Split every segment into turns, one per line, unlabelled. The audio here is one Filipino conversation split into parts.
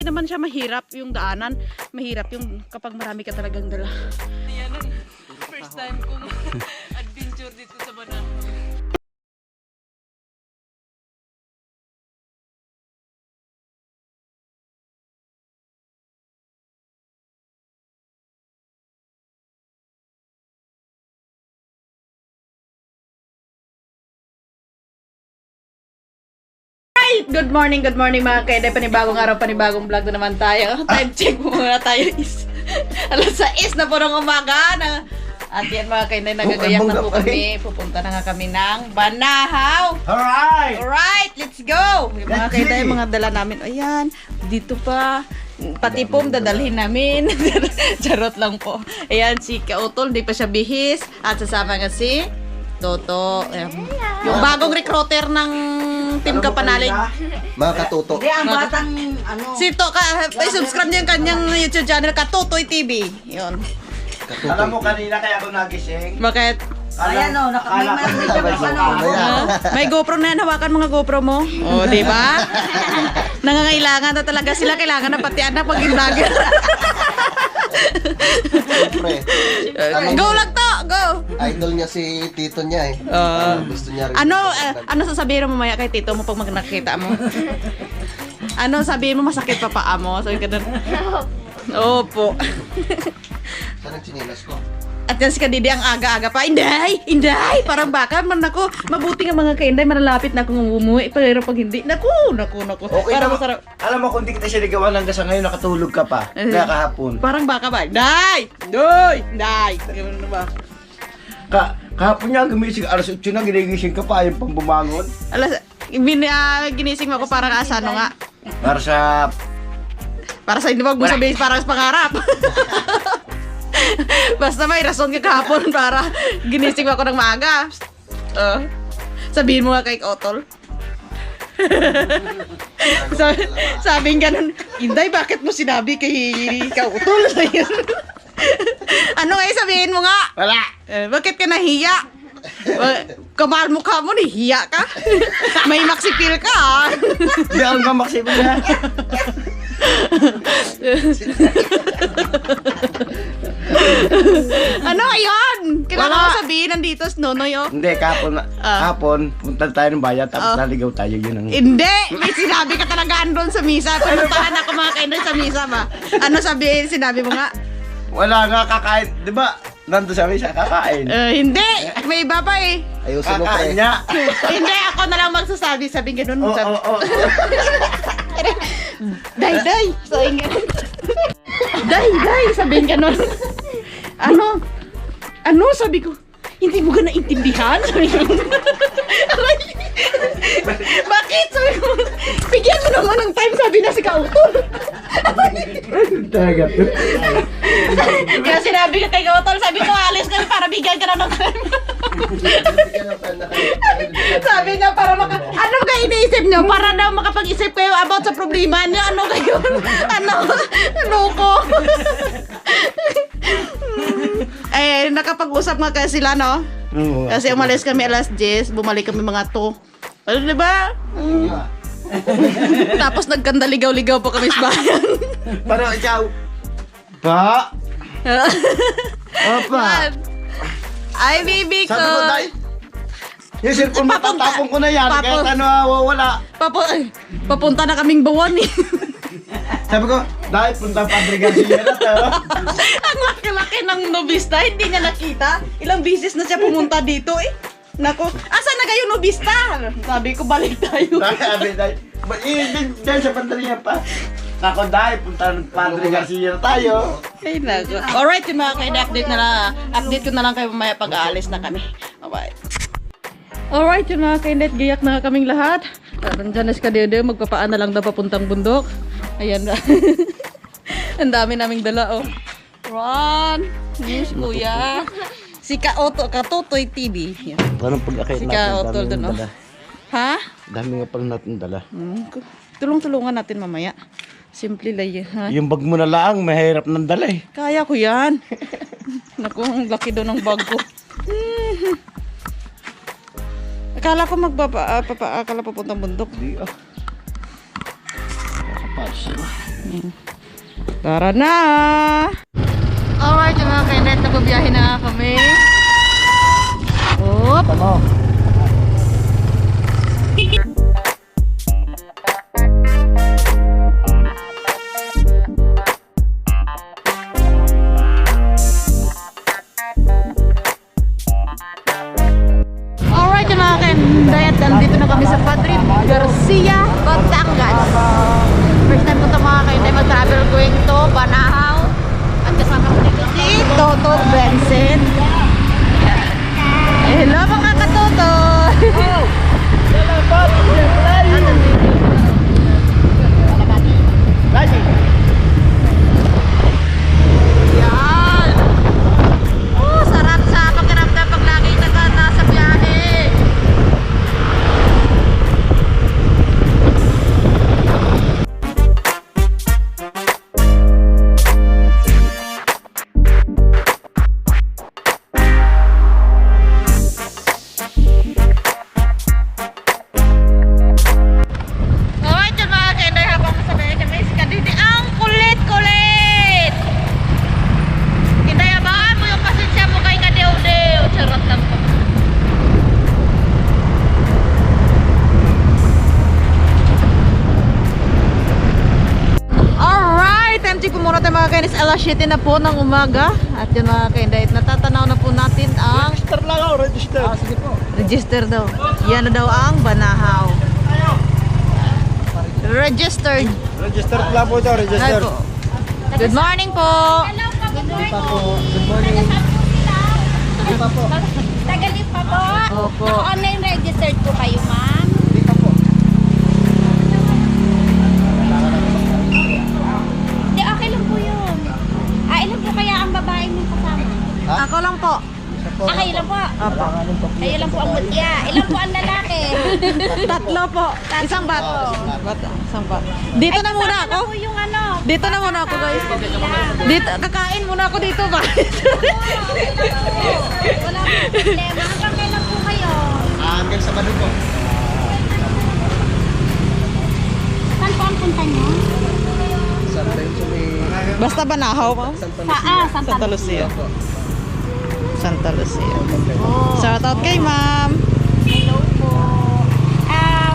naman siya mahirap yung daanan. Mahirap yung kapag marami ka talagang dala. Yan ang first time kong adventure dito sa Banan. Good morning mga kaide. Panibagong araw, panibagong vlog na naman tayo. Time check muna tayo is alas 6 na po ng umaga na. At yan mga kaide, nagagayak na po kami. Pupunta na nga kami ng Banahaw. Alright, let's go. Yung mga kaide, mga dala namin. Ayan, dito pa. Pati po dadalhin namin. Charot lang po. Ayan, si Kautol, di pa siya bihis. At sasama nga si Toto. Yung bagong recruiter ng Team Kapanalig.
Mga katuto.
Di, ang batang ano.
Si To, subscribe niyo yung kanyang YouTube channel, Katutoy TV. Yun.
Katuto.
Alam mo kanina kaya ako nagising.
Bakit?
Ayan o, may
May GoPro na yan, hawakan mga GoPro mo. O, di ba? Nangangailangan na talaga sila, kailangan na pati anak pag vlogger.
Siyempre.
Go lang to, go!
Idol niya si tito niya eh. Gusto niya rin.
Ano sasabihin mo mamaya kay tito mo pag nakita mo? Ano sabihin mo, masakit pa paa mo? Sabi ka doon. Opo.
Saan ang chinilas ko?
At yan si Kadidi ang aga-aga pa. Inday! Inday! Parang baka man ako. Mabuti nga mga kainday, malalapit na akong umuwi. Pero pag hindi, naku.
Okay
Parang
na,
masarap.
alam mo kung di kita siya ligawan hanggang sa ngayon nakatulog ka pa. Kaya kahapon.
Parang baka ba? Inday! Inday! Inday! Ano ba?
Kahapon niya gumising, alas 8 na ginigising ka pa, yung pang bumangon.
Ginising mo ako parang asano nga.
Para sa
Hindi mo sabihin parang sa pangarap. Basta may rason ka kahapon para ginising mo ako ng maaga. Sabihin mo nga kay Otol. Sabihin ganun, Inday, bakit mo sinabi kay Otol? Ano nga sabihin mo nga?
Wala!
Bakit ka nahiya? Kamal mukha mo, nahiya ka? May maksipil ka ah.
Di ako mamaksipin niya.
Ano ayun? Kailangan mo sabihin nandito si Nonoy oh.
Hindi, kahapon, punta tayo ng bayan, tapos naligaw tayo, yun ang...
Hindi! May sinabi ka talaga andun sa misa. Pinuntahan ako mga kainay sa misa ba? Ano sinabi mo nga?
Wala nga kakain, di ba? Nandun sa misa, kakain.
Hindi! May iba pa eh.
Ayusin mo
Kakain
pre.
niya.
Hindi, ako na lang magsasabi. Sabi ganun.
Oo.
Day! Sabi ganun. Day! Sabi ganun. Ano? Sabi ko, hindi mo ka naintindihan? Sabi ko. Bakit? Sabi ko, bigyan mo naman ng time, sabi na si Kautol.
Talaga to.
Kaya sinabi ko kay Kautol, sabi ko, alis kami para bigyan ka na ng time. Sabi niya, para ano kayo iniisip niyo? Para daw makapag-isip kayo about sa problema niyo. Ano kayo? Ano ko? Nakapag-usap nga kasi sila, no? Kasi umalis kami alas 10, bumalik kami mga 2. Ano, diba? Tapos nagkandaligaw-ligaw pa kami sa bayan.
Parang ikaw, pa? Apa?
Ay, baby ko.
Sabi ko, dahil, yung cellphone mo, tatapon ko na yan, kahit ano, wala.
Papunta na kaming bawan eh.
Sabi ko, dahil punta Padre Garcia na to.
Ang laki-laki ng nobista, hindi niya nakita. Ilang bisis na siya pumunta dito eh. Nako, asan na kayo nobista? Sabi ko, balik tayo.
Sabi, dahil, dahil sa pandalian pa. Ako dahil, punta ng Padre Garcia na tayo.
Ay, nako. Alright, yung mga kaida-update na lang. Update ko na lang kayo mamaya pag aalis na kami. Bye-bye. Alright, yung mga kainit, gayak na kaming lahat. Nandiyan na si Kadede, magpapaan na lang daw papuntang bundok. Ayan na. Ang dami naming dala, oh. Ron! Yes, kuya. Si Katutoy TV. Yan.
Parang pag-akit
Si Kautol dun, oh. Ha?
Dami nga pala natin dala.
Tulong-tulungan natin mamaya. Simple lang yan, ha?
Yung bag mo na lang, mahirap ng dala eh.
Kaya ko yan. Naku, ang laki daw ng bag ko. Akala ko akala papuntang bundok.
Di ah. Kapag siya.
Yan. Tara na! Alright, yung mga kainet, nagbabiyahe na nga kami. Oop!
Tama.
Alright, yung mga kainet, nandito na kami sa Padre Garcia, Batangas. First time ko ito mga kainet, mag-travel going to Banahaw. At kasama ko dito si Toto Benson. Hello mga katoto! Yan! Oh, sarap sa pakiramdam pag lagi ka nasa biyahe. Alright, yun mga kainday, habang sabi kami si Kadidi, ang kulit-kulit! Kinayabaan mo yung pasensya mo kay Kadeo-Deo. Charot lang po. Alright, time check po muna tayo mga kainis. Alas 7 na po ng umaga. At yun mga kainday, natatanaw na po natin ang
Register lang ako, register. Sige po.
register daw. Yan na daw ang Banahaw. Registered.
Register lang po ito,
Ay
register.
po. Good morning po.
Tagalip pa po.
Opo.
Naka-online registered po kayo, ma'am. Hindi, okay lang po yun. Ilan po kaya ang babae mong kasama?
Ako lang po.
Kayo lang po.
Opo.
Kayo lang po ang mutya. Ilan po ang lalaki?
Tatlo po. Isang bato. Isang bato. Dito na muna ako.
Ano po yung ano?
Dito na muna ako guys. Dito, kakain muna ako dito ba?
Wala po problema. Hanggang kailan po kayo?
Hanggang sa Bado po.
Saan po ang punta niyo?
Sometimes may...
Basta Banahaw po.
Santa
Lucia. Santa Lucia. Shout out kay ma'am.
Hello po.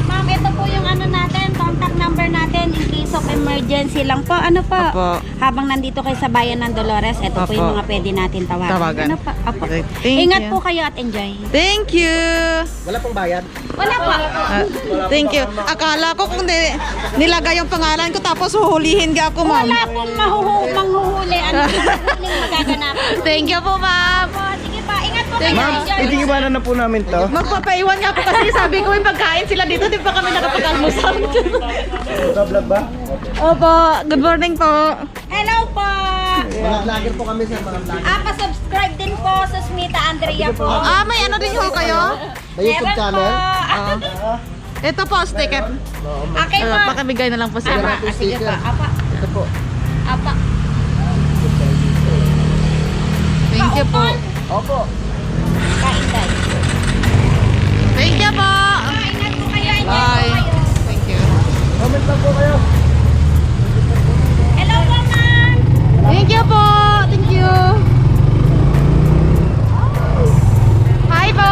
Ma'am, ito po yung ano natin, contact number natin in case of emergency lang po. Ano po?
Opo.
Habang nandito kayo sa bayan ng Dolores, ito po
Opo.
yung mga pwede natin tawagan.
Tawagan.
Ano po? Opo.
Okay, thank
Ingat
you.
po kayo at enjoy.
Thank you.
Wala pong bayad.
Wala po.
Thank you. Akala ko kung nilagay yung pangalan ko tapos huhulihin ka ako ma'am.
Wala pong manghuhuli. Ano po yung magaganap?
Thank you po ma'am.
Opo, sige pa. Ingat po
Thank
kayo.
you.
Enjoy.
Itingiwanan na po namin to.
Magpapaiwan nga po kasi sabi ko yung pagkain sila dito, di pa kami nakapag-almusal.
Vlog ba?
Opo, good morning po.
Hello po.
Mga vlogger po kami, sir. Mga vlogger.
Pa-subscribe din po sa Smita Andrea po.
May ano din ho kayo?
May YouTube
Meron
channel.
po.
Ito po, sticker.
Okay po.
Pakibigay na lang po sila.
Meron po
Sige
sticker.
po. Apa.
Ito po.
Apa.
Thank you po.
Opo.
Kain tayo.
Thank you po.
Ingat po kayo. Enjoy
Bye.
po kayo.
Thank you.
Comment lang po kayo.
Hello po, ma'am.
Thank you po. Thank you. Hi po.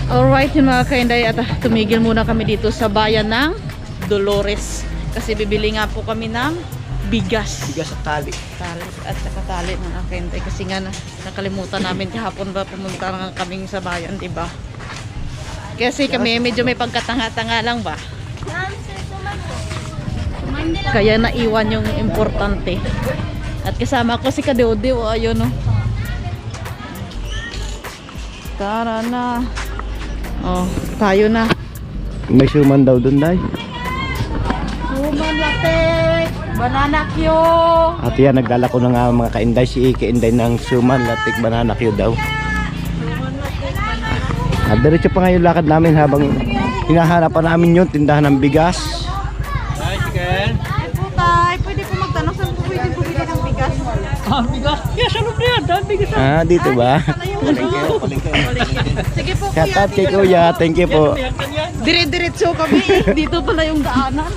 Alright yun mga kainday, at tumigil muna kami dito sa bayan ng Dolores kasi bibili nga po kami ng bigas.
Bigas at tali.
Tali at saka tali mga kainday kasi nga nakalimutan namin kahapon ba pumunta nga kaming sa bayan, diba? Kasi kami medyo may pagkatanga-tanga lang ba? Kaya naiwan yung importante. At kasama ko si Kadeo-Deo, ayun no. Tara na. Oh, tayo na.
May suman daw doon, Day.
Suman latik, banana kyo.
At yan, naglalako na nga mga kainday. Si Inday ng suman, latik, banana cue daw. At diretso pa ngayon lakad namin habang hinahanapan namin yung tindahan ng bigas.
Ay po
Ah, dito ba?
Sige po
Shout
kuya.
out kay Kuya. Thank you po.
Dire-diretso kami eh. Dito pala yung daanan.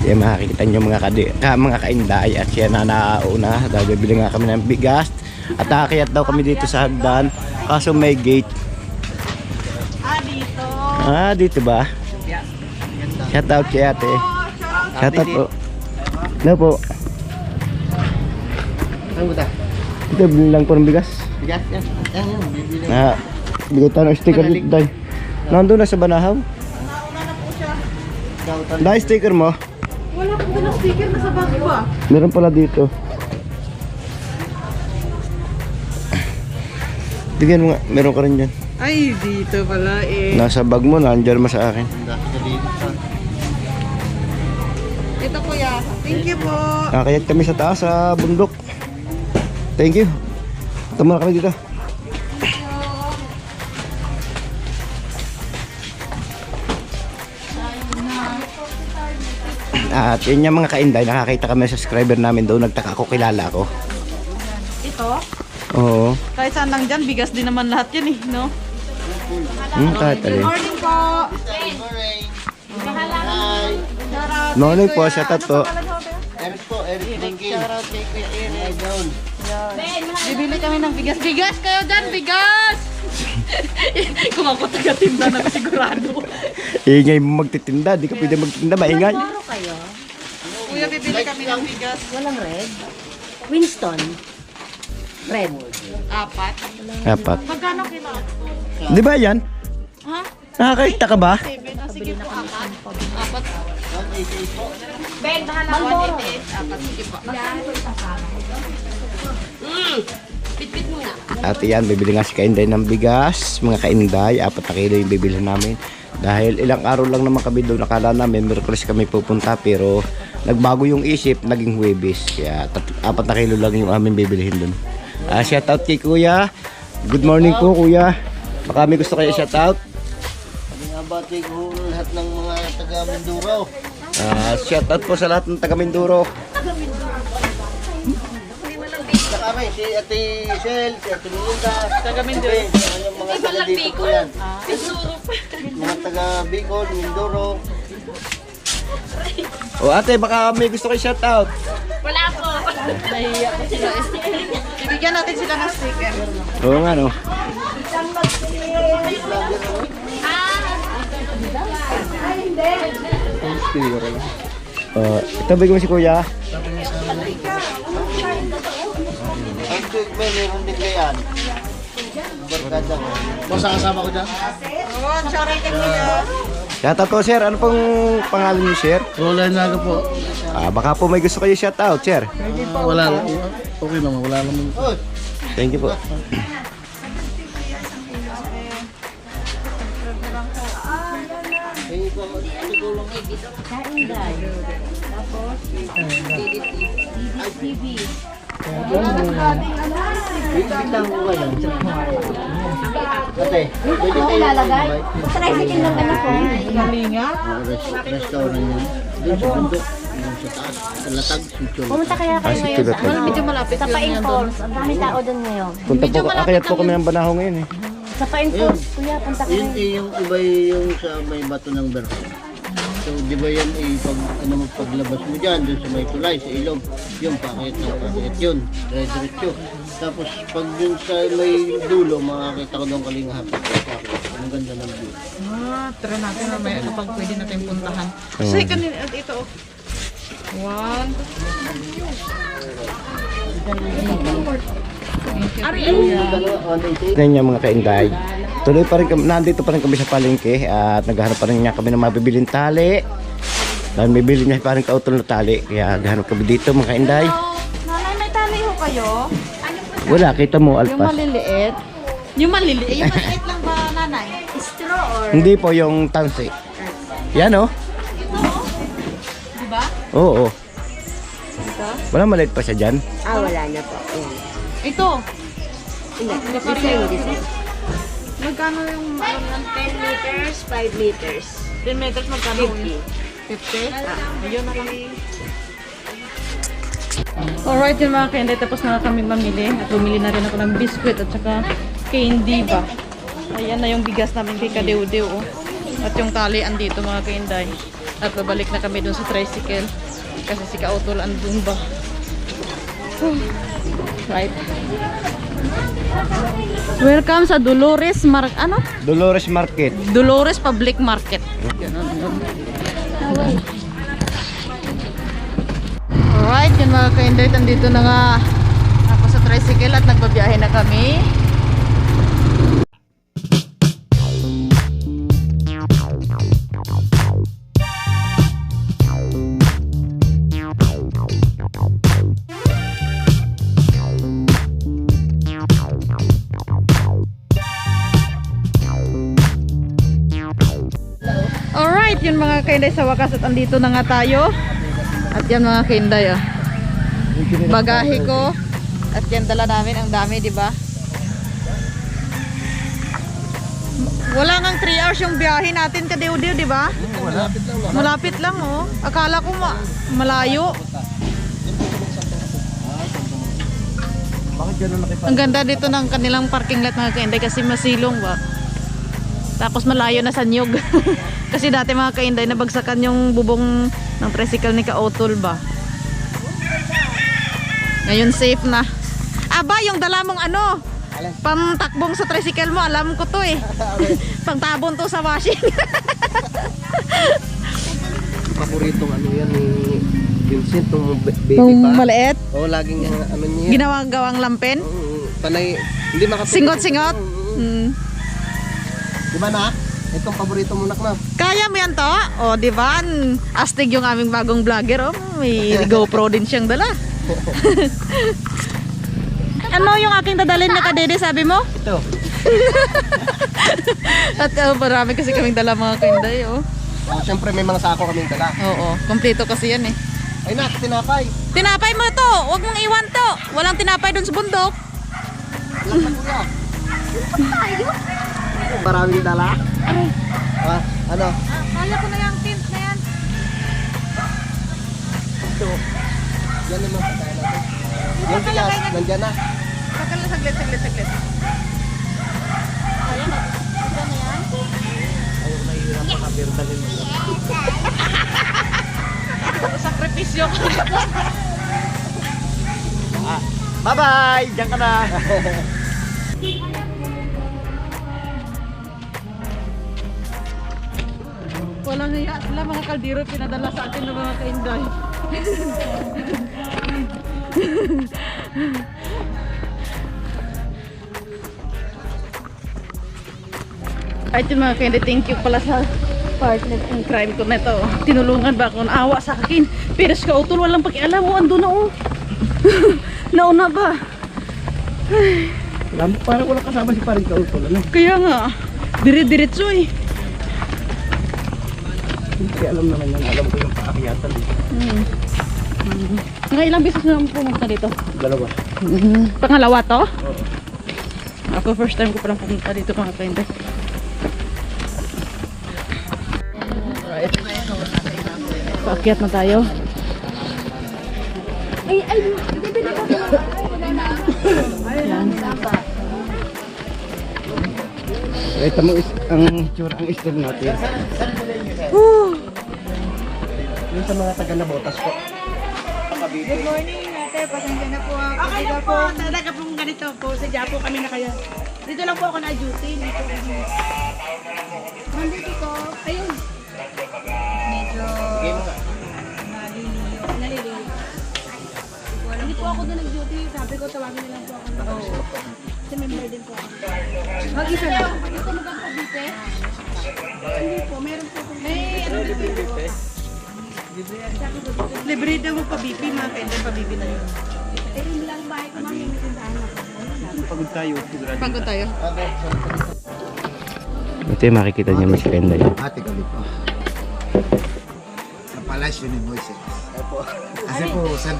Yan, makikita nyo mga kainday at siya na nauna dahil bibili nga kami ng bigas at aakyat daw kami dito sa hagdan kaso may gate.
Dito.
Ah, dito ba? Shout out kay ate. Shout out po. Ano po?
Ano ba?
Ito, bilhin lang po ng bigas.
Bigas yan. Yan yun. Bibili.
Ah, bigay tayo ng sticker dito tayo. Nandun na sa Banahaw. Dahil sticker mo?
Wala akong dalang sticker. Nasa bag ko ah.
Meron pala dito. Bigyan mo nga, meron ka rin dyan.
Ay, dito pala eh.
Nasa bag mo, nandiyan mo sa akin.
Ito kuya. Thank you po.
Kakayat kami sa taas sa bundok. Thank you. Tama na kami dito. At yun yung mga kainday, nakakita kami sa subscriber namin doon, nagtaka ako, kilala ko.
Ito.
Oo.
Kahit saan lang dyan, bigas din naman lahat yan eh, no?
Kahit
Good
alin.
morning po.
Morning po, shout out po.
Eric po, Eric Bangkin.
Shoutout kay Kuya Eric.
Down.
Bibili kami ng bigas. Bigas kayo dyan, bigas! Kung ako taga-tinda na sigurado.
Ingay mo magtitinda, di ka pwede magtitinda, maingay.
Toro kayo.
Kuya, bibili kami ng bigas.
Walang red. Winston. Red.
Apat.
Magkano kilo?
Di ba yan?
Ha?
Nakakita ka ba?
7. Sige po, apat. Apat.
Malboro.
188. Apat. Sige po.
At yan, bibili nga si Kainday ng bigas. Mga Kainday, 4 na kilo yung bibili namin. Dahil ilang araw lang naman kami doon. Nakala namin, Miyerkules kami pupunta. Pero nagbago yung isip, naging Huwebes. Kaya 4 na kilo lang yung aming bibilihin doon. Shout out kay Kuya. Good morning po Kuya. Baka may gusto kayo shout out.
Sabi nga ba, ko lahat ng mga taga Mindoro.
Shout out po sa lahat ng taga Mindoro.
Sa kami, si Ate Shell, si Ate Melinda.
Taga Mindoro.
Yung mga taga dito po yan. Mga taga Bicol, Mindoro.
O ate, baka may gusto kayo shout out.
Nahiya ko sila. Bibigyan natin sila ng sticker.
Oo nga no. Ito bigyan mo si Kuya.
Ang tweet mo, meron din kayan. Barkada ko. Boss, ang kasama ko dyan?
Oo, sorry kay Kuya.
Shout out po sir. Ano pong pangalan niyo sir?
Roland Naga po.
Baka po may gusto kayo shout out sir.
Wala lang. Okay naman, wala naman.
Thank you po.
Biglang ko kayo. Ate, pwede tayo
Lalagay. Tricycle ng anak ko.
Galinga.
restaurant niya. Doon sa bundok. Doon sa taas. Sa latag. Sityo.
Pumunta kaya kayo
si
ngayon
Tibet
sa
lang.
Medyo malapit
Sa
lang
Pain
yan doon.
Falls. Ang dami tao doon ngayon.
Punta po, akayat po kami ng Banahaw ngayon eh.
Sa Pain Falls, kuya, punta kayo.
Yun yung iba yung sa may bato ng berho. So, di ba yan pag ano mo paglabas mo dyan, doon sa may tulay, sa ilog, yung pakit ng pakit yun, diretso. Tapos pag dun sa may dulo, makakita ko doon kalingap. Ang ganda ng view.
Tara natin na may ano pag pwede natin puntahan. Kasi kanina, ito oh. One.
Yan yung mga kainday. Tuloy pa rin kami, nandito pa rin kami sa palengke at naghahanap pa rin nga kami ng mabibiling tali. Dahil may bili niya pa rin kautol na tali. Kaya naghahanap kami dito mga kainday.
Nanay, may tali ho kayo?
Wala, kita mo
Yung
alpas.
maliliit. Yung maliliit. Yung maliit lang ba, nanay?
Straw or...
Hindi po yung tansi. Yan oh.
Diba?
Oo. Wala maliit pa siya dyan.
wala na po.
Ito.
Hindi, hindi.
Magkano yung...
10 liters, 5 liters.
10 meters magkano? 50? Ayun na lang. Alright yun mga kainday, tapos na kami mamili. At bumili na rin ako ng biscuit at saka candy ba. Ayan na yung bigas namin kay Kadewdew. Oh. At yung talian dito mga kainday. At babalik na kami dun sa tricycle. Kasi si Kautol andun ba. Right. Welcome sa Dolores
Dolores Market.
Dolores Public Market. Alright, yun mga kainday, nandito na nga ako sa tricycle at nagbabiyahe na kami. Alright, yun mga kainday, sa wakas at andito na nga tayo. At yan mga kainday, oh. Bagahe ko. At yan dala namin, ang dami, di ba? Wala ngang 3 hours yung biyahe natin Kadewdew, di ba? Malapit lang, oh. Akala ko malayo. Ang ganda dito ng kanilang parking lot mga kainday kasi masilong ba. Tapos malayo na sa Nyug. Kasi dati mga kainday nabagsakan yung bubong ng tricycle ni Kautol ba. Ngayon safe na. Aba, yung dala mong ano, pangtakbong sa tricycle mo, alam ko to eh. Pangtabon to sa washing.
Paboritong ano yan ni Vincent, yung baby
Kung
pa.
maliit,
Oo, laging ano niya.
ginawang-gawang lampen.
Panay, hindi makapagod.
Singot-singot.
Di ba na? Itong paborito mo nak na.
Kaya mo yan to? O, di ba? Astig yung aming bagong vlogger. Oh. May GoPro din siyang dala. Ano yung aking dadalhin na kadede, sabi mo?
Ito.
At marami kasi kaming dala mga kainday. Oh.
Oh, siyempre may mga sako kaming dala.
Oo, kompleto kasi yan eh.
Ay nak, tinapay.
Tinapay mo to! Huwag mong iwan to! Walang tinapay dun sa bundok.
Alam na kuya. Maraming dala. Ah, ano?
Kaya ko na yung tint na yan.
Ito. Yan naman sa tayo natin. Yung bigas, nandyan na.
Saglit.
Ayan, ito na yan.
Ayaw nahihirap pa kabirtalin mo.
Sakripisyo ko.
Bye-bye! Diyan ka na!
Walang hiya sila mga kaldero pinadala sa atin ng mga kainday. Ay, ito mga kainday, thank you pala sa partner ng crime ko na ito. Tinulungan ba ako, naawa sa akin. Pero si Kautol, walang pakialam mo, ando na oh. Nauna ba?
Parang wala kasama si paring Kautol. Ano?
Kaya nga, dire-diretso eh.
Hindi alam naman yan. Alam ko yung paakyatan.
Mga ilang beses na lang pumunta dito?
Dalawa.
Pangalawa to? Ako first time ko palang pumunta dito mga kainday. Right. Paakyat na tayo. Yan.
Ito mo ang tsura ang store natin.
Yung sa mga taga na botas po.
Good morning, ate. Pasensya na po. Okay na po. Talaga pong ganito po. Sadya po kami na kaya. Dito lang po ako na-duty. Nandito ko. Ayun. Medyo naliliyo. Hindi po ako doon nag-duty. Sabi ko, tawagin na lang po ako. Kasi member din po ako. Mag-isa lang. Ito magkakabite? Hindi po. Meron po. May ano dito.
Libre daw mo pa-BP mga kainday, pa-BP na yun.
Eh, yun lang bahay ko mami. May tindahan ako.
Pagod tayo.
Pagod tayo.
Ito yung makikita niyo mas ganda yun.
Ate ka dito.
palasyo ni Moises. Kasi po, sa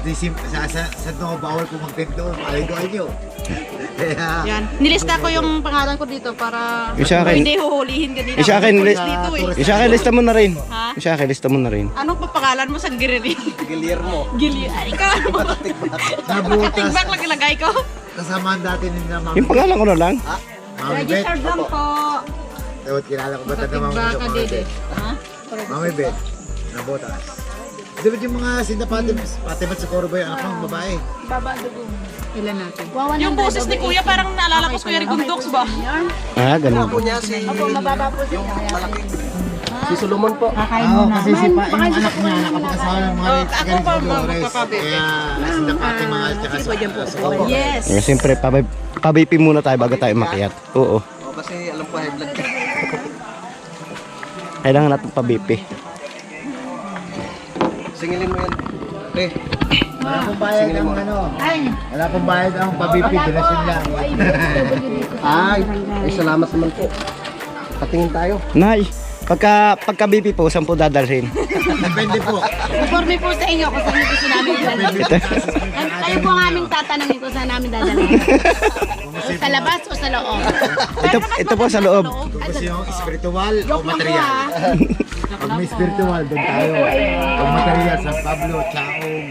no, bawal po mag-tent doon. Malay nyo. Kaya,
Yan. Nilista ko yung pangalan ko dito para
Yung sa akin.
hindi huhulihin ka nila.
Yung sa akin,
Dito eh.
Yung sa akin, lista mo na rin.
Ha?
Yung sa akin, lista mo na rin.
Anong papangalan mo sa Guerrero?
Guillermo.
Gili. Ay, ikaw ano mo?
nabutas.
Tigbak lang ilagay ko.
Kasamahan dati ni na Mami
Yung pangalan ko na lang.
Mami Bet.
lang po.
Tawad, kilala ko ba ito na Mami
Tigbak
Bet?
ka dede. Ha?
Mami Bet. Nabutas. Di ba yung mga Pati siguro ba yung anak ng babae?
Ilan natin?
Wawan
Yung boses ni Kuya parang naalala ko si Kuya Rigundox ba?
Ah, ganun.
Po niya si...
Mababa po siya.
Malaki. Si Solomon po.
Oo, kasi si Pa, yung anak niya, nakapagkasawa ng mga
Ako pa magkakabit.
Kaya sila Pati mga tsaka sa
Yes.
Eh, siyempre, pabipi muna tayo bago tayo makiat. Oo.
O, kasi alam ko high blood ka.
Kailangan natin pabipi.
Singilin mo yan. Pre.
Wala pong bayad ang ano. Wala pong bayad ang pabipi, donasyon lang.
Ay, salamat naman po. Patingin tayo.
Nay, pagka bipi po, 10 dadalhin.
Depende po.
Informe po sa inyo kung saan gusto namin dadalhin. Kayo po ang aming tatanungin kung saan namin dadalhin. Sa labas o sa loob?
Ito po sa loob.
Ito po yung spiritual o material. Pag may spiritual, doon tayo. Pag material, San Pablo, Chaong,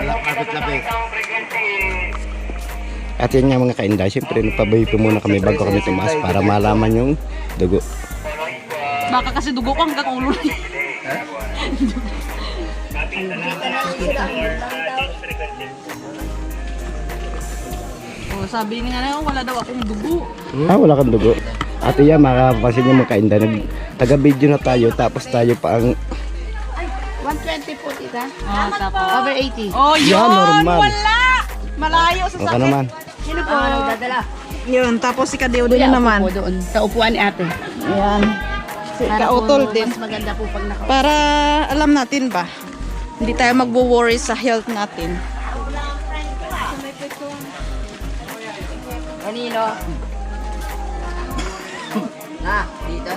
Lapit-lapit.
At yan nga mga kainday, siyempre nagpabipi muna kami bago kami tumaas para malaman yung dugo.
Baka kasi dugo ko hanggang ulo. Oh, sabi nga na wala daw akong dugo.
Ah, wala kang dugo. At yan, makapansin nyo mga kainday, taga-video na tayo, tapos tayo pa ang
120 po, tita.
Oh, tapos.
Over 80.
Oh, yun!
Yan, normal.
Wala! Malayo sa
baka
sakit.
naman.
Sino po? Nagdadala?
Yun, tapos si Kadeo din naman.
Po doon, sa upuan ni ate.
Yan. Si
Para po
Kautol din.
mas maganda po pag naka...
Para alam natin ba, hindi tayo magwo-worry sa health natin.
Kanino? Dito.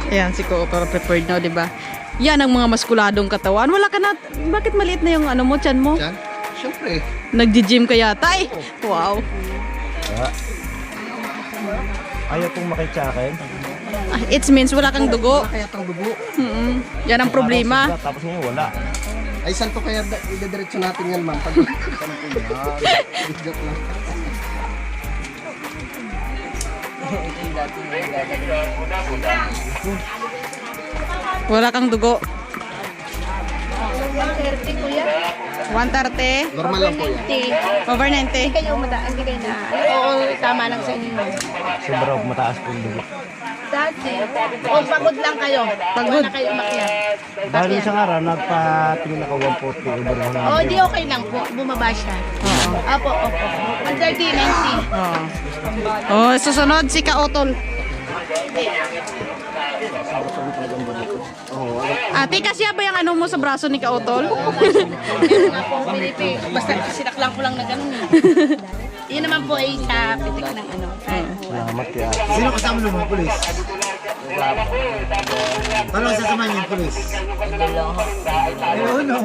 Ayan, si Ko para prepared na, di ba? Yan ang mga maskuladong katawan. Wala ka na, bakit maliit na yung ano mo, tiyan mo?
Yan. Siyempre.
Nagji-gym ka yata eh. Wow.
Ayaw pong makita akin.
It means wala kang dugo.
Kaya tang dugo.
Yan ang problema.
Tapos ngayon wala.
Ay, saan to kaya idediretso natin yan, ma'am? Pag... Joke lang.
Wala kang dugo.
130 kuya.
130
Normal lang po yan.
90.
over 90.
Hindi kayo madaan, hindi kayo na. Oo, tama lang sa inyo.
Sobrang mataas po yung dugo.
Dati, o pagod lang kayo. Pagod na kayo makiyak.
Dahil isang araw, nagpatingin ako 140 over 100.
Oo, di okay lang po. Bumaba siya. Opo, opo. 130, 90.
Oh, susunod si Kautol. Ate, kasi ba yung ano mo sa braso ni Kautol?
Basta sinaklang ko lang na ganun. Yun naman po ay sa pitik ng ano.
Salamat kaya.
Sino kasama ng mga pulis? Paano sasamahan yung pulis? Hello, no.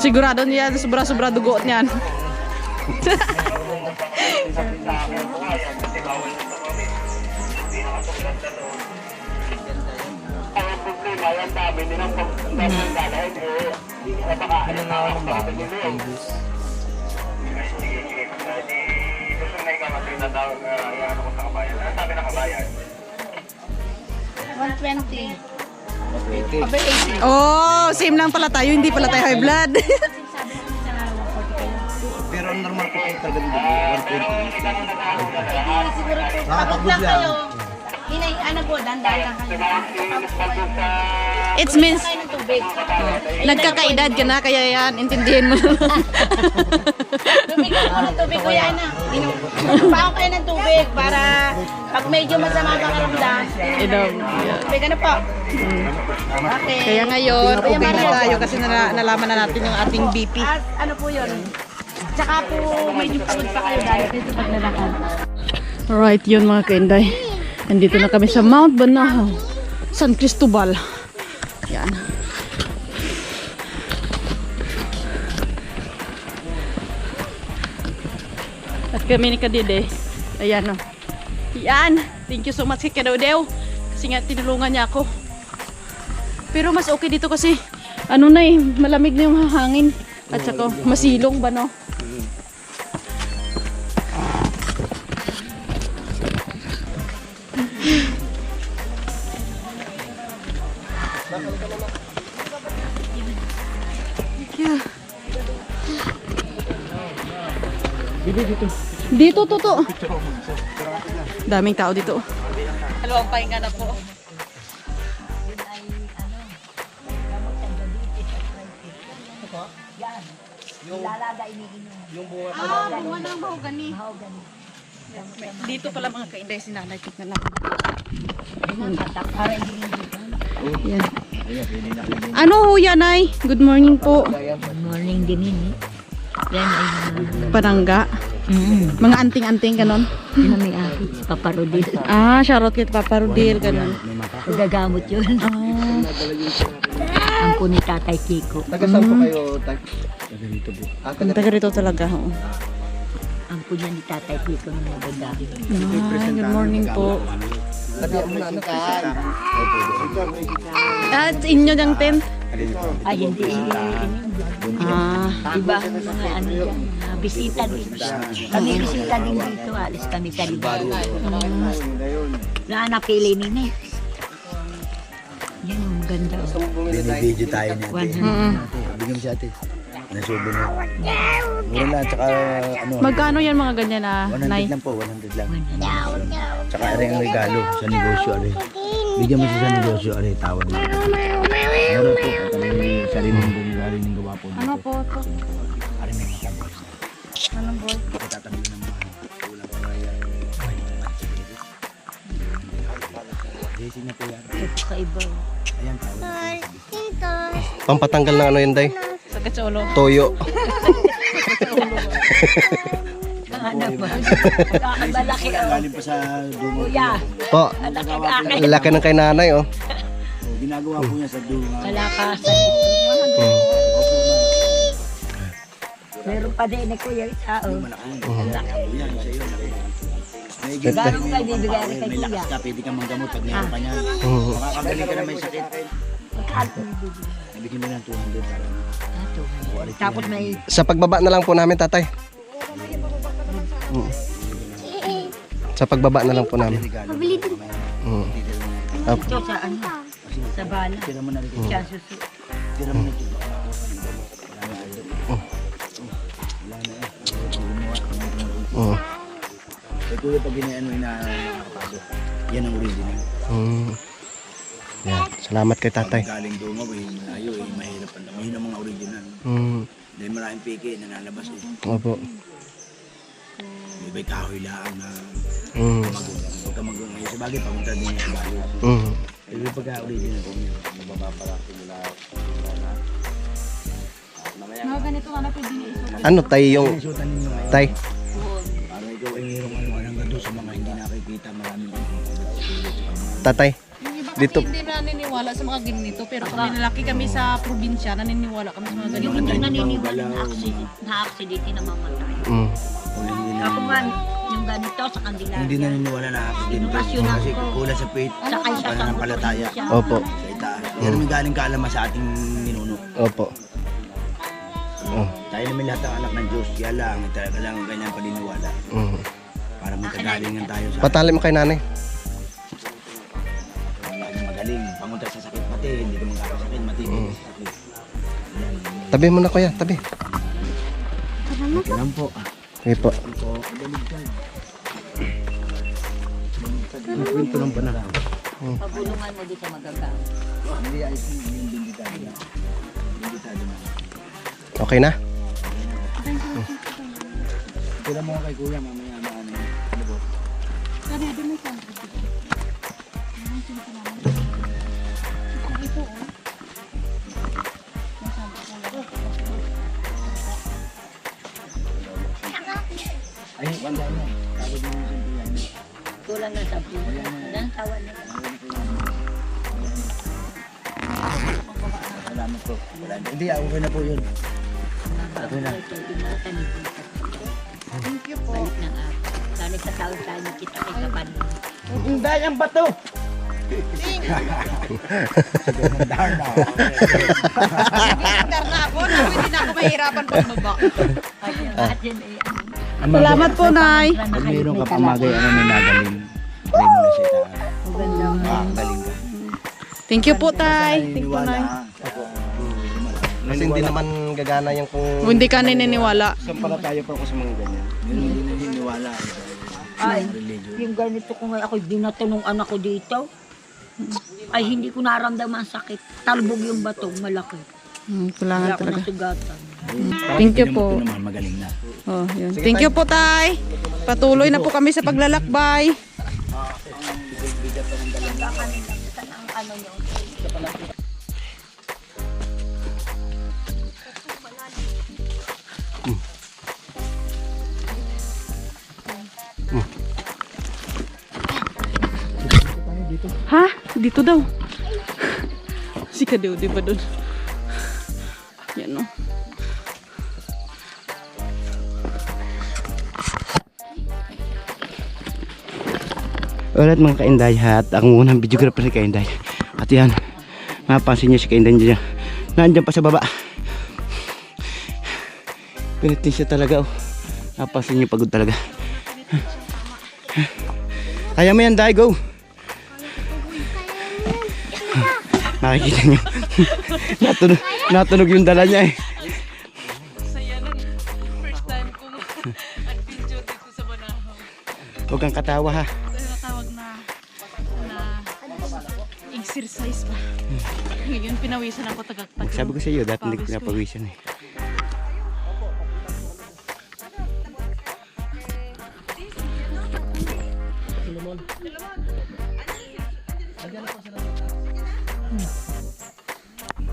Sigurado niya, sobra-sobra dugo niyan.
Over 80.
Oh, same lang pala tayo, hindi pala tayo high blood.
Pero normal po kayo talaga dugo, 120.
Siguro po, pagod lang kayo. na ano po, dandaan lang kayo.
It means
Kayo ng tubig.
nagkakaedad ka na, kaya yan, intindihin mo.
Tubig ako ng tubig, kuya Ana. Paong kayo ng tubig para pag medyo masama ang pakiramdam.
Inom.
Tubig, ano po? Okay.
Kaya ngayon, okay na tayo kasi nalaman na natin yung ating BP.
At ano po yun? Tsaka po medyo pagod pa kayo dahil dito pag nalakad.
Alright, yun mga kainday. Nandito na kami sa Mount Banahaw, San Cristobal. Yan. At kami ni Kadide. Ayan o. Yan. Thank you so much kay Kadaudew. Kasi nga tinulungan niya ako. Pero mas okay dito kasi ano na malamig na yung hangin. At saka masilong ba no? Dito, to. Daming tao dito. Dalawang pahinga na po. Dito pala mga kainday si nanay. Tignan natin. Yan. Ano ho yan ay? Good morning po.
Morning din yun eh. Yan ay
Panangga. Mga anting-anting ganon.
may paparodil.
Ah, shoutout kay Papa Rodil ganon.
Gagamot yun. Ang po ni Tatay Kiko.
Taga saan po kayo, Tay?
Ang taga rito talaga. Oh.
Ang po niya ni Tatay Kiko ng maganda.
Ah, good morning po.
Tabihan mo na, ano ka?
Ah, inyo ng tent?
Ay, hindi.
Ah,
Diba ang mga ano yan, bisita dito. Kami bisita din dito. Alis kami sa libar. Na napili nila. Yan ang ganda.
Binibidyo tayo niya.
100.
Bigyan mo si ate. Nasubo na. Mura lang, tsaka ano.
magkano yan mga ganyan na
100
Nay?
lang po, 100 lang. Tsaka rin ang regalo sa negosyo, are. Bigyan mo siya sa negosyo, are, tawad mo. Meron po, kami sariling gawa po dito.
Ano po to?
Are, may matabos.
Anong boy?
Tatabi ng mga ulam pa kaya. Jesse na po yan.
Kaiba.
Ayan, tawad.
Pampatanggal ng ano yun, Day?
Sa Kacholo.
Toyo.
Ano ba? Malaki o.
Galing pa sa dumo.
Kuya.
Po,
Malaki
laki ng kay nanay, oh.
Ginagawa po niya sa dumo.
Kalakasan. Meron pa din ni Kuya isa o.
Yan, sa iyo. May
Bago kayo bibigay rin kay
may lakas
Kuya.
ka, pwede kang manggamot pag meron ka niyan. Makakagaling ka na may sakit. Nabigyan mo ng 200 para
Tapos may
Sa pagbaba na lang po namin, tatay. Sa pagbaba na lang po namin.
regalo.
ito sa ano. Sa bala.
Tira mo na rin.
Siya susu.
Tira mo na ito.
Oo.
Eh kuya, pag ginaano na nakakapasok, yan ang original.
Yan. Salamat kay tatay.
Galing dumo, malayo mahirap ang dami ng mga original. Dahil maraming peke na nalabas eh.
Opo.
May bay kahoy lang na pagka ngayon sa bagay, pamunta din yung bayo. Pero pagka original ko niya, mababa nila.
Mga ganito nga na pwede niya isuot.
Ano tay yung
Suotan ninyo ngayon.
tay?
Para ikaw ay mayroong ano, hanggang doon sa mga hindi nakikita, maraming
Tatay. Dito.
Hindi na naniniwala sa mga ganito, pero kami nalaki kami sa probinsya, naniniwala kami sa mga ganito.
Hindi naniniwala na aksidente na mamatay. Ako nga, yung ganito sa kanila.
hindi naniniwala na accident
Inungasyon
kasi
ako.
kulang sa faith,
Sakay siya sa
pananampalataya
siya.
Opo.
sa itaas. Yan naman galing kaalaman sa ating ninuno.
Opo.
Tayo naman lahat ng anak ng Diyos. Kaya lang, talaga lang ganyan paniniwala. Para magkagalingan tayo sa
Patali mo kay nanay.
laging magaling. Pangunta sa sakit pati, hindi ka magkakasakit, matibay sa sakit. Yan.
Tabi mo na kuya, tabi.
Okay lang po.
Okay po.
Ito, dalig ka. Kwento ng banana.
Pabulungan mo dito magagawa.
Hindi ay yung binditado na. Binditado na.
Okay na?
Tira mo kay kuya mamaya maano. Ano po? Ay, wala na. Tawag mo yung kuya.
Kulang na 10. Hanggang tawan na.
Salamat po. Wala na. Hindi, okay na po yun. Okay na.
Thank you po. Balik ng ako. Lalo sa tao tayo kita kay Kapan.
Hindi ang bato! Dar na.
Dar na ako, hindi na ako mahirapan pagbaba.
Lahat yan ay
Salamat po, Nay.
Pag mayroon ka pamagay, ano na nagaling. Pray mo na siya taas. Galing ka.
Thank you po, Tay. Thank you po, Nay.
Kasi hindi naman gagana yung kung...
Hindi ka naniniwala.
Sampalataya pa ako sa mga ganyan.
Hindi naniniwala.
Ay, yung ganito ko nga ako, dinatanong anak ko dito. Ay, hindi ko naramdaman sakit. Talbog yung bato, malaki.
Kailangan
Wala ko
talaga.
nasugatan.
Thank you po.
Ito naman magaling na.
Oh, yun. Thank you po, Tay. Patuloy na po kami sa paglalakbay. Ha? Dito daw. Si Kadeo, di ba doon? Yan o.
Alright mga kainday, at ang unang videographer ni Kainday. At yan, mapapansin niyo si Kainday dyan. Nandiyan pa sa baba. Pinitin siya talaga, oh. Mapapansin niyo, pagod talaga. Kaya mo yan, Day, go! Nakikita niyo. Natunog yung dala niya eh.
Saya lang. First time kong adventure dito sa Banahaw.
Huwag kang katawa ha.
Tawag na exercise ba? Ngayon pinawisan ako tagagtag.
Sabi ko sa iyo, dati hindi ko pinapawisan eh.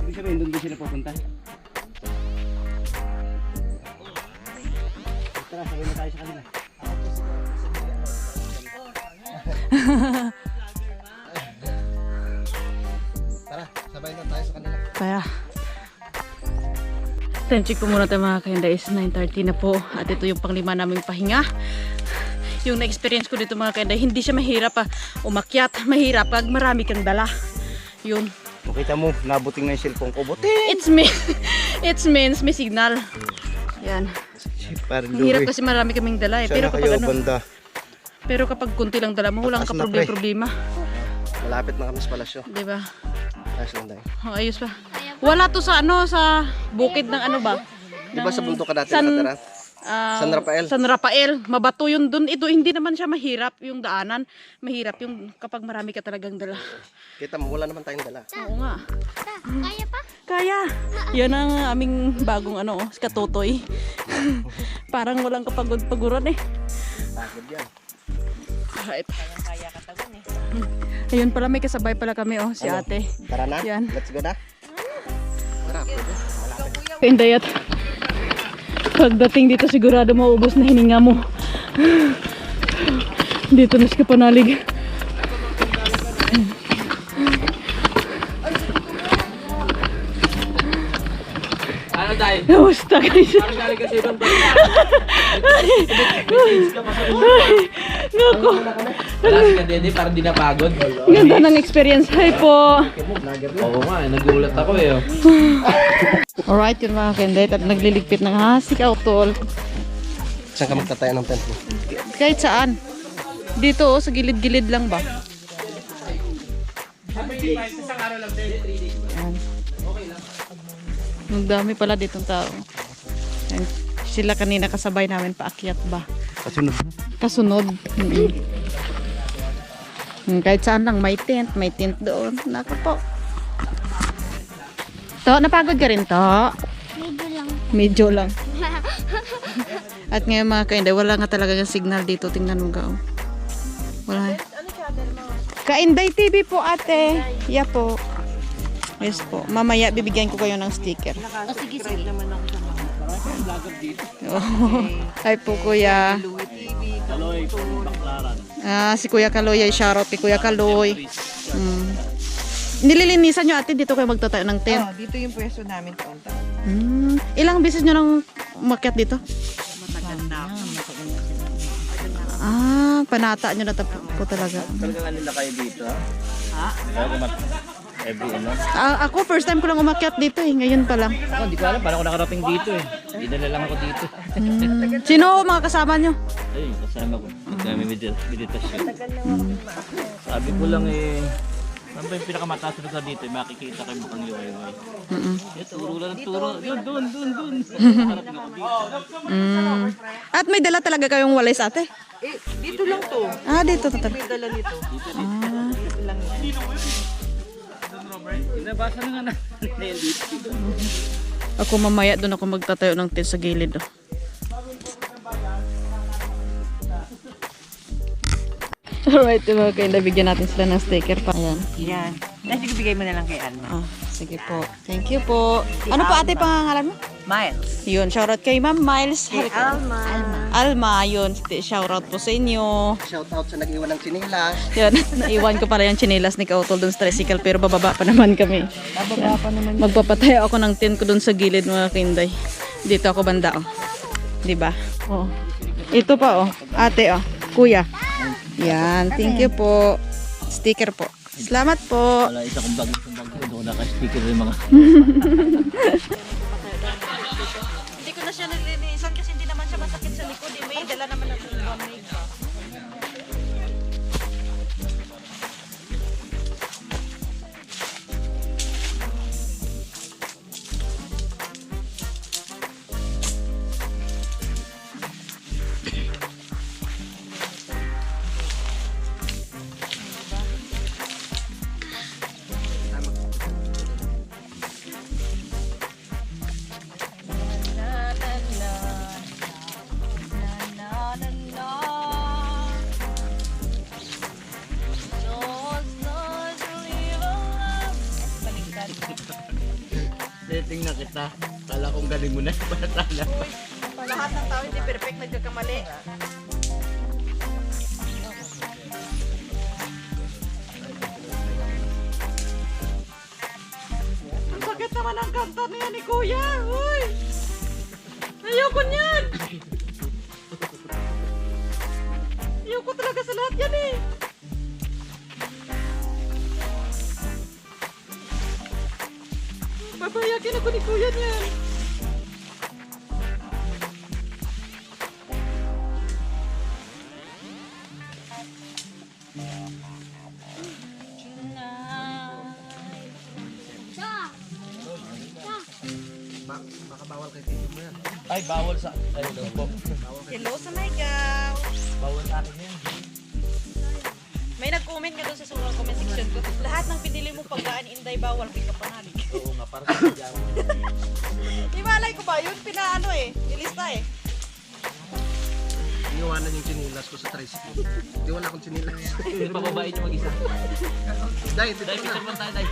Ibig sabihin, doon sila pupunta. Tara, sabay na tayo sa kanila.
Tara, sabay na tayo sa kanila.
Kaya time check ko muna tayo mga kainda, is 9:30 na po. At ito yung panglima naming pahinga. Yung na-experience ko dito mga kainda, hindi siya mahirap umakyat. Mahirap pag marami kang dala. Yun.
Makita mo, nabuting na yung cellphone ko. Buti!
It means may signal. Yan.
Parang
Mahirap kasi marami kaming dala eh. Pero
Sana
kapag
kayo
ano,
banda.
pero kapag kunti lang dala mo, walang
Taas na,
problema.
Malapit na kami sa palasyo.
Diba?
Ayos lang tayo.
Oh, ayos pa. Wala to sa ano, sa bukid ng ano ba?
Di ba sa bundok ka dati
San-
nakatira? San Rafael.
San Rafael. Mabato yun dun. Ito hindi naman siya mahirap yung daanan. Mahirap yung kapag marami ka talagang dala.
Kita mo, wala naman tayong dala.
Oo nga.
Kaya pa?
Kaya. Yan ang aming bagong ano, katutoy. Parang walang kapagod-paguran eh.
Pagod yan.
Right. Ayun pala, may kasabay pala kami oh, si ate.
Tara na,
Yan.
let's go na. Tara, pwede.
Pendayat. Pagdating dito sigurado maubos na hininga mo. Dito na sa panalig.
Ano tayo?
Kamusta guys?
Galing kasi doon.
Naku.
Wala si Kadede para di napagod.
Ganda ng experience. Hi po.
Oo nga, nagulat ako eh.
Alright, yun mga kendet. At nagliligpit ng hasik autol.
Saan ka magtatayo ng tent mo?
Kahit saan. Dito oh, sa gilid-gilid lang ba? Yan. Ang dami pala ditong tao. Yan. Sila kanina kasabay namin paakyat ba?
Kasunod.
Kasunod. Kahit saan lang, may tent doon. Nako po. To, napagod ka rin to?
Medyo lang.
Medyo lang. At ngayon mga kainday, wala nga talaga yung signal dito. Tingnan mo gao. Wala. Kainday TV po ate. Yeah po. Yes po. Mamaya bibigyan ko kayo ng sticker.
Sige, sige.
Hi po kuya. Si Kuya Kaloy ay shoutout kay Kuya Kaloy. Nililinisan nyo ate, dito kayo magtatayo ng tent.
Dito yung pwesto namin taon.
Ilang beses nyo nang umakyat dito? Panata nyo na po talaga.
Talagang ano na kayo dito, ha? Every ano?
Ako, first time ko lang umakyat dito eh. Ngayon pa lang.
Ako, hindi ko alam. Paano ako nakarating dito eh. Dinala lang ako dito.
Sino mga kasama nyo?
Ayun, kasama ko. Kami meditasyon. Sabi ko lang eh, saan ba yung pinakamataas na lugar dito? Makikita kayo bukang liwayway. Ito, turo lang ng turo. Yun, doon. Nakarating ako dito.
At may dala talaga kayong walis ate?
Dito lang to.
Dito talaga.
May dala nito.
Nabasa na nga na. Dito.
Ako mamaya doon ako magtatayo ng tent sa gilid. Alright, mga kainday, bigyan natin sila ng sticker pa. Ayan.
Yan. Sige, bigay mo na lang kay Alma.
Sige po. Thank you po. Ano po ate pangalan mo?
Miles.
Yun, shoutout kay Ma'am Miles.
Alma.
Alma, yun. Shoutout po sa inyo.
Shout out sa nag-iwan ng sinilas.
Yun, naiwan ko pala yung chinelas ni Kautol doon sa tricycle pero bababa pa naman kami.
Bababa pa naman.
Magpapatayo ako ng tent ko doon sa gilid mga kinday. Dito ako banda oh. 'Di ba? Oh. Ito pa oh. Ate oh. Kuya. Yan, thank you po. Sticker po. Salamat po.
Wala isa kong bag. Doon naka-sticker yung mga.
Hindi ko na siya nilinisan kasi hindi naman siya masakit sa likod. May dala naman ako ng bumig.
Tingnan kita. Kala kong galing mo na. Patala pa.
Lahat ng tao hindi perfect, nagkakamali. Ang sakit naman ang kanta niya ni Kuya. Uy! Ayoko niyan! Ayoko talaga sa lahat yan eh. Babayakin ako ni Kuya niyan.
Ay, bawal sa... Ay, hello po.
Hello sa my gal.
Bawal sa akin yan.
May nag-comment nga doon sa comment section ko. Lahat ng pinili mo pagkaan inday bawal pick up panalig.
Oo nga, para sa pajama.
Imalay ko ba? Yun pinaano eh. Nilista eh.
Iniwanan yung sinilas ko sa tricycle. Hindi wala akong sinilas.
Pababain niyo mag-isa.
Dahil, dito
Dahil,
na.
picture mo tayo, Day.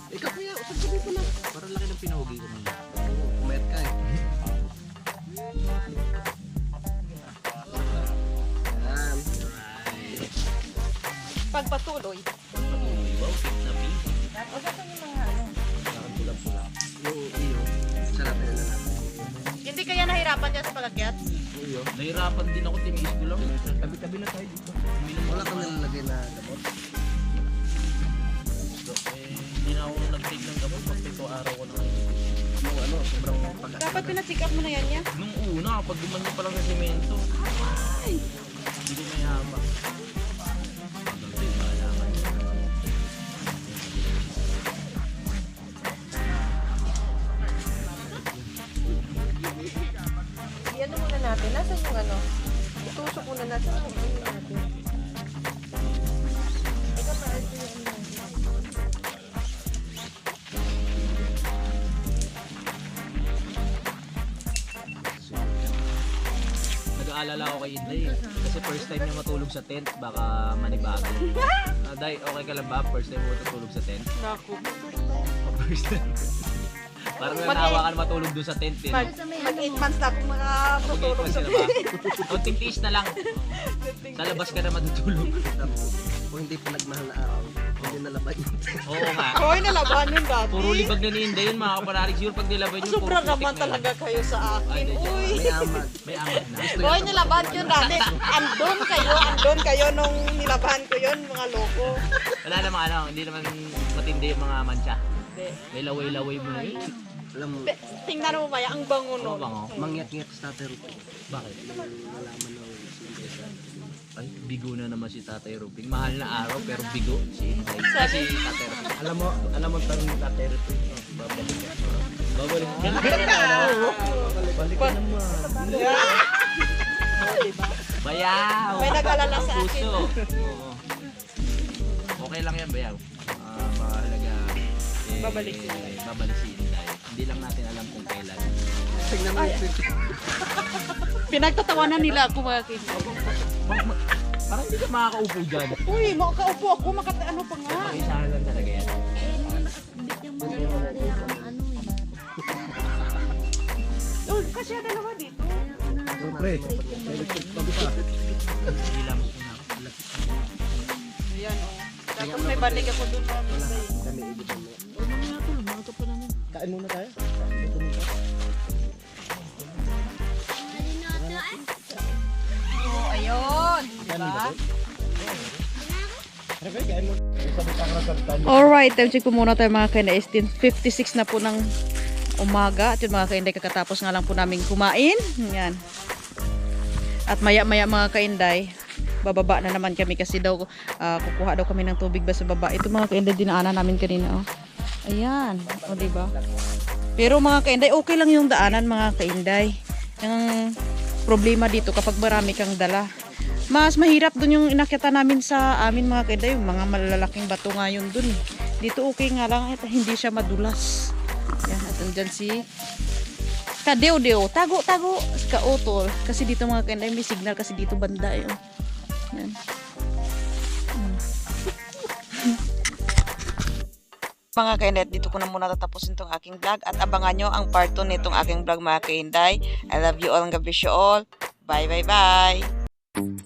Ikaw kuya, usap ko dito na.
Para laki ng pinuhugi ko naman.
Umayat ka eh. Yan.
Pagpatuloy.
Wow, fit na pin.
Yung iyo, sarap na natin.
Hindi kaya nahirapan dyan sa pagakyat?
Nahirapan din ako, tiniis ko lang. Tabi-tabi na tayo dito.
Wala kang nilalagay na gamot.
Hindi na ako nag-take ng gamot. Pag 7 araw ko na ngayon.
Yung ano, sobrang pagkat.
Dapat pina-check up mo na yan niya.
Nung una, pag gumanyo pa lang sa semento. Hindi ko may hama. Hanggang tayo malaman.
Iyan muna natin. Nasaan yung ano? Itusok muna natin.
Nag-aalala ako kay Inday eh. Kasi first time niya matulog sa tent, baka manibago. Day, okay ka lang ba? First time mo matulog sa tent?
Naku.
First time. Parang nanawa ka na matulog doon sa tent eh.
Mag 8 months na akong makatutulog
Okay,
sa
sila ba? Konting tiis na lang. Sa labas ka na matutulog.
Kung hindi pa nagmahal na araw, hindi nalaban yun.
Oo nga.
Hoy, nalaban yun dati.
Puro libag na ni Inday yun, mga kapanarig. Siguro pag nilaban yun,
Sobra
puro putik
naman
na yun.
talaga kayo sa akin. Uy.
May amag.
May amag na.
Hoy, nilaban yun dati. Andun kayo nung nilaban ko yun, mga loko.
Wala namang ano, hindi naman matindi yung mga mancha. May laway-laway mo na yun.
Alam mo,
Tingnan mo ba, ang bango
Ano
nun.
bang oh?
mangyat-ngiyat sa tatay Rupi.
Bakit?
Nalaman na
Ay, bigo na naman si Tatay Ruping. Mahal na araw pero bigo si Inday. Kasi Tatay Ruping.
Alam mo tanong ni Tatay Rito.
Babalik ka. Babalik ka.
Balik ka naman.
Bayaw!
May nag-alala sa akin.
Puso. Oo. Okay lang yan, Bayaw. Mahalaga.
Babalik si
Babalik si Inday. Hindi lang natin alam kung kailan.
tignan mo yung trip.
Pinagtatawanan nila ako mga kaibigan.
Parang hindi ka makakaupo dyan.
Uy, makaupo ako, ano pa nga.
Pakisahan lang talaga yan.
Uy, kasi dalawa dito.
Siyempre.
Hindi lang.
Ayan, oh. Tapos may balik ako dun.
Kain muna tayo.
Oh, ayun. Diba? Alright, time check po muna tayo mga kainday. 56 na po ng umaga. At yun mga kainday, kakatapos nga lang po namin kumain. Yan. At maya-maya mga kainday, bababa na naman kami kasi daw kukuha daw kami ng tubig ba sa baba. Ito mga kainday, dinaanan namin kanina. Oh. Ayan. O diba? Pero mga kainday, okay lang yung daanan mga kainday. Yung problema dito kapag marami kang dala. Mas mahirap dun yung inakyatan namin sa amin mga kainday. Yung mga malalaking bato nga yun dun. Dito okay nga lang at hindi siya madulas. Yan, at andyan si Kadeo-deo. Tago-tago. Kautol. Kasi dito mga kainday may signal kasi dito banda. Yan. Mga kainday, dito ko na muna tatapusin itong aking vlog at abangan nyo ang part 2 nitong aking vlog mga kainday. I love you all and God bless you all. Bye bye bye.